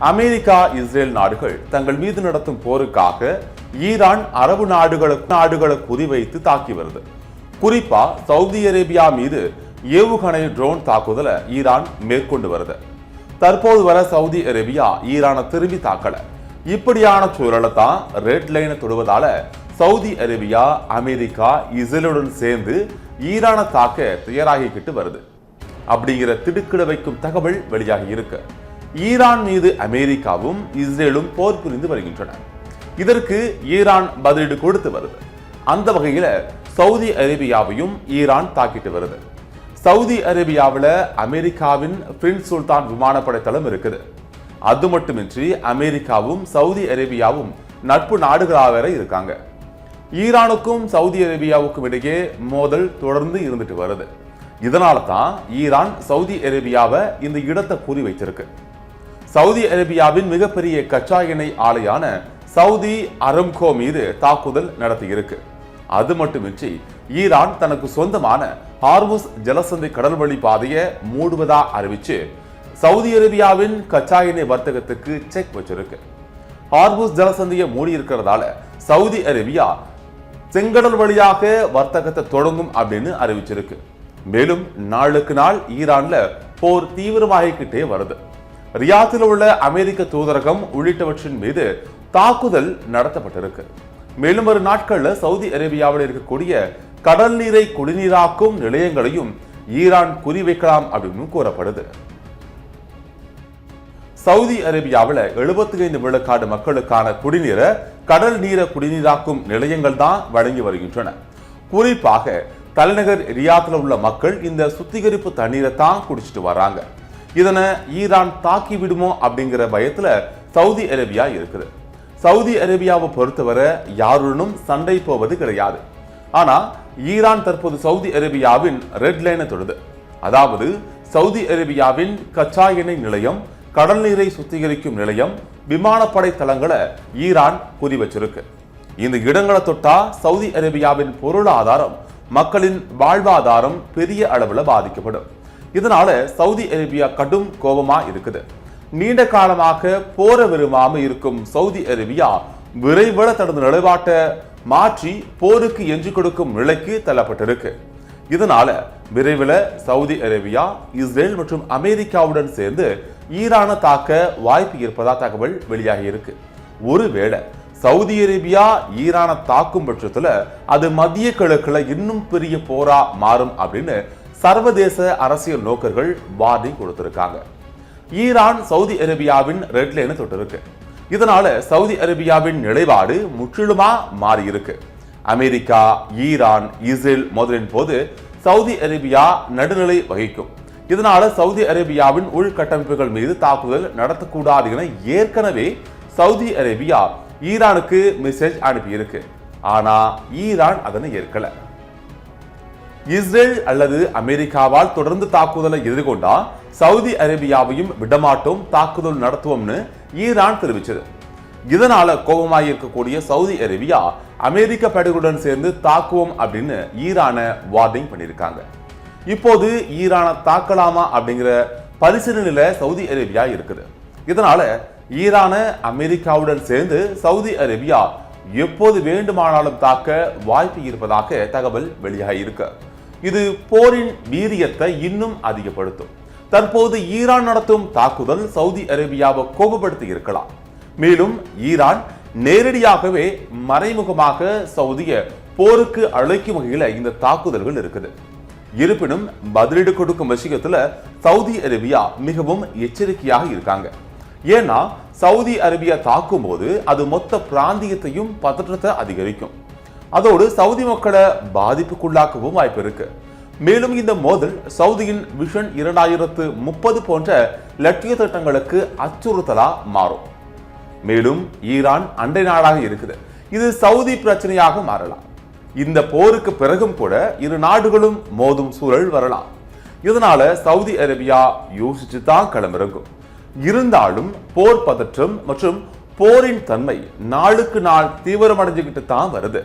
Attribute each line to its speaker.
Speaker 1: America Israel நாடுகள் தங்கள் மீது நடத்தும் போருக்காக ஈரான் அரபு நாடுகளை குறிவைத்து தாக்கி வருது. குறிப்பா சவுதி அரேபியா மீது ஏவுகணை ட்ரோன் தாக்குதலை ஈரான் மேற்கொண்டு வருது. தற்போது வர சவுதி அரேபியா ஈரானை திரும்பி தாக்கல. இப்படியான சூழலை தான் ரெட் லைனை தொடுவதால சவுதி அரேபியா அமெரிக்கா இஸ்ரேலுடன் சேர்ந்து ஈரானை தாக்க தயாராகிக்கிட்டு வருது அப்படிங்கிற திடுக்கிட வைக்கும் தகவல் வெளியாகி இருக்கு. ஈரான் மீது அமெரிக்காவும் இஸ்ரேலும் போர் புரிந்து வருகின்றன. இதற்கு ஈரான் பதிலீடு கொடுத்து வருது. அந்த வகையில சவுதி அரேபியாவையும் ஈரான் தாக்கிட்டு வருது. சவுதி அரேபியாவில் அமெரிக்காவின் பிரின்ஸ் சுல்தான் விமானப்படை தளம் இருக்குது. அது மட்டுமின்றி அமெரிக்காவும் சவுதி அரேபியாவும் நட்பு நாடுகளாக இருக்காங்க. ஈரானுக்கும் சவுதி அரேபியாவுக்கும் இடையே மோதல் தொடர்ந்து இருந்துட்டு வருது. இதனால தான் ஈரான் சவுதி அரேபியாவை இந்த இடத்தை குறி வைத்திருக்கு. சவுதி அரேபியாவின் மிகப்பெரிய கச்சா எண்ணெய் ஆலையான சவுதி அரம்கோ மீது தாக்குதல் நடத்தி இருக்கு. அது மட்டுமின்றி ஈரான் தனக்கு சொந்தமான ஹார்முஸ் ஜலசந்தி கடல்வழி பாதையை மூடுவதா அறிவிச்சு சவுதி அரேபியாவின் கச்சா எண்ணெய் வர்த்தகத்துக்கு செக் வச்சிருக்கு. ஹார்முஸ் ஜலசந்தியை மூடி இருக்கிறதால சவுதி அரேபியா செங்கடல் வழியாக வர்த்தகத்தை தொடங்கும் அப்படின்னு அறிவிச்சிருக்கு. மேலும் நாளுக்கு நாள் ஈரான்ல போர் தீவிரமாகிக்கிட்டே வருது. ரியாத்தில் உள்ள அமெரிக்க தூதரகம் உள்ளிட்டவற்றின் மீது தாக்குதல் நடத்தப்பட்டிருக்கு. மேலும் ஒரு நாட்கள்ல சவுதி அரேபியாவில் இருக்கக்கூடிய கடல் நீரை குடிநீராக்கும் நிலையங்களையும் ஈரான் குறிவைக்கலாம் அப்படின்னு கூறப்படுது. சவுதி அரேபியாவில் 75 விழுக்காடு மக்களுக்கான குடிநீரை கடல் நீரை குடிநீராக்கும் நிலையங்கள் தான் வழங்கி வருகின்றன. குறிப்பாக தலைநகர் ரியாத்தில் உள்ள மக்கள் இந்த சுத்திகரிப்பு தண்ணீரை தான் குடிச்சிட்டு வராங்க. இதனை ஈரான் தாக்கி விடுமோ அப்படிங்கிற பயத்துல சவுதி அரேபியா இருக்குது. சவுதி அரேபியாவை பொறுத்தவரை யாருடனும் சண்டை போவது கிடையாது. ஆனா ஈரான் தற்போது சவுதி அரேபியாவின் ரெட் லைனை தொடுது. அதாவது சவுதி அரேபியாவின் கச்சா எண்ணெய் நிலையம், கடல் நீரை சுத்திகரிக்கும் நிலையம், விமானப்படை தளங்களை ஈரான் குறி வச்சிருக்கு. இந்த இடங்களை தொட்டா சவுதி அரேபியாவின் பொருளாதாரம், மக்களின் வாழ்வாதாரம் பெரிய அளவுல பாதிக்கப்படும். இதனால சவுதி அரேபியா கடும் கோபமா இருக்குது. நீண்ட காலமாக போர விரும்பாம இருக்கும் சவுதி அரேபியா விரைவில் தனது நிலைப்பாட்டை மாற்றி போருக்கு எஞ்சி கொடுக்கும் நிலைக்கு தள்ளப்பட்டிருக்கு. இதனால விரைவில் சவுதி அரேபியா இஸ்ரேல் மற்றும் அமெரிக்காவுடன் சேர்ந்து ஈரானை தாக்க வாய்ப்பு இருப்பதா தகவல் வெளியாகி இருக்கு. ஒருவேளை சவுதி அரேபியா ஈரானை தாக்கும் பட்சத்துல அது மத்திய கிழக்குல இன்னும் பெரிய போரா மாறும் அப்படின்னு சர்வதேச அரசியல் நோக்கர்கள் வார்னிங் கொடுத்திருக்காங்க. ஈரான் சவுதி அரேபியாவின் ரெட் லைனை தொட்டிருக்கு. இதனால சவுதி அரேபியாவின் நிலைப்பாடு முற்றிலுமா மாறி இருக்கு. அமெரிக்கா, ஈரான், இஸ்ரேல் மோதலின் போது சவுதி அரேபியா நடுநிலை வகிக்கும். இதனால சவுதி அரேபியாவின் உள்கட்டமைப்புகள் மீது தாக்குதல் நடத்தக்கூடாது என ஏற்கனவே சவுதி அரேபியா ஈரானுக்கு மெசேஜ் அனுப்பியிருக்கு. ஆனா ஈரான் அதனை ஏற்கல. இஸ்ரேல் அல்லது அமெரிக்காவால் தொடர்ந்து தாக்குதலை எதிர்கொண்டா சவுதி அரேபியாவையும் விடமாட்டோம், தாக்குதல் நடத்துவோம்னு ஈரான் தெரிவிச்சது. இதனால கோபமாய் இருக்கக்கூடிய சவுதி அரேபியா அமெரிக்க படைகளுடன் சேர்ந்து தாக்குவோம் அப்படின்னு ஈரானை வார்னிங் பண்ணியிருக்காங்க. இப்போது ஈரானை தாக்கலாமா அப்படிங்கிற பரிசீலனையில சவுதி அரேபியா இருக்குது. இதனால ஈரானை அமெரிக்காவுடன் சேர்ந்து சவுதி அரேபியா எப்போது வேண்டுமானாலும் தாக்க வாய்ப்பு இருப்பதாக தகவல் வெளியாகி இருக்கு. இது போரின் வீரியத்தை இன்னும் அதிகப்படுத்தும். தற்போது ஈரான் நடத்தும் தாக்குதல் சவுதி அரேபியாவை கோபப்படுத்தி இருக்கலாம். மேலும் ஈரான் நேரடியாகவே மறைமுகமாக சவுதிய போருக்கு அழைக்கும் வகையில இந்த தாக்குதல்கள் இருக்குது. இருப்பினும் பதிலீடு கொடுக்கும் விஷயத்துல சவுதி அரேபியா மிகவும் எச்சரிக்கையாக இருக்காங்க. ஏன்னா சவுதி அரேபியா தாக்கும் போது அது மொத்த பிராந்தியத்தையும் பதற்றத்தை அதிகரிக்கும். அதோடு சவுதி மக்களை பாதிப்புக்குள்ளாக்கவும் வாய்ப்பு இருக்கு. மேலும் இந்த மோதல் சவுதியின் விஷன் 2030 போன்ற லட்சிய திட்டங்களுக்கு அச்சுறுத்தலா மாறும். மேலும் ஈரான் அண்டை நாடாக இருக்குது. இது சவுதி பிரச்சனையாக மாறலாம். இந்த போருக்கு பிறகும் கூட இரு நாடுகளும் மோதும் சூழல் வரலாம். இதனால சவுதி அரேபியா யோசிச்சு தான் களமிறங்கும். இருந்தாலும் போர் பதற்றம் மற்றும் போரின் தன்மை நாளுக்கு நாள் தீவிரமடைஞ்சுக்கிட்டு தான் வருது.